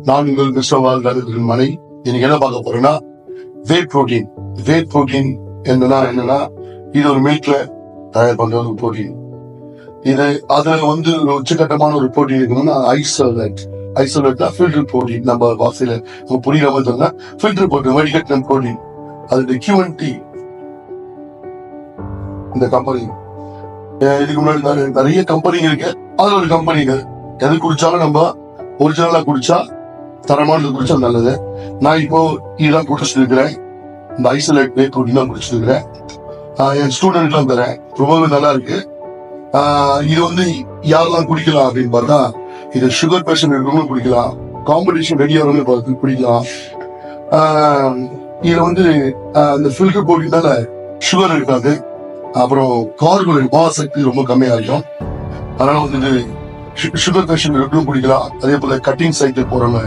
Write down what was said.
நான் உங்கள் கிறிஸ்தவால் மனை. இன்னைக்கு என்ன பார்க்க போறேன்னா வே புரோட்டீன். வே புரோட்டீன் என்னன்னா இது ஒரு மில்க்ல தயார் பண்ற ஒரு புரோட்டீன். இது அதுல வந்து உச்சகட்டமான ஒரு புரோட்டீன் இருக்குன்னா ஐசோலேட்னா ஃபில்டர் புரோட்டீன். நம்ம வாசையில நம்ம புரியுற மாதிரி சொன்னா ஃபில்டர் புரோட்டீன், வடிகட்டின புரோட்டீன். அது QNT இந்த கம்பெனி. இதுக்கு முன்னாடி நிறைய கம்பெனிங்க இருக்கு. அதுல ஒரு கம்பெனிங்க எது குடிச்சாலும் நம்ம ஒரிஜினலா குடிச்சா, தரமானது குடிச்சா நல்லது. நான் இப்போ இதெல்லாம் குடிச்சிட்டு இருக்கிறேன். இந்த ஐசோலேட் வே புரோட்டீன் தான் குடிச்சிட்டு இருக்கிறேன். என் ஸ்டூடெண்ட் எல்லாம் தரேன். ரொம்பவே நல்லா இருக்கு. இது வந்து யாரெல்லாம் குடிக்கலாம் அப்படின்னு பார்த்தா, இது சுகர் பேஷண்ட் இருக்கவங்களும் குடிக்கலாம், காம்படிஷன் ரெடி ஆகிறவங்களும் குடிக்கலாம். இதுல வந்து இந்த ஃபில்டர் போட்டினால சுகர் இருக்காது. அப்புறம் கார்போஹைட்ரேட் சக்தி ரொம்ப கம்மியா இருக்கும். அதனால வந்து சுகர் பேஷண்ட் இருக்கவங்களும் குடிக்கலாம். அதே போல கட்டிங் சைக்கிள் போறவங்க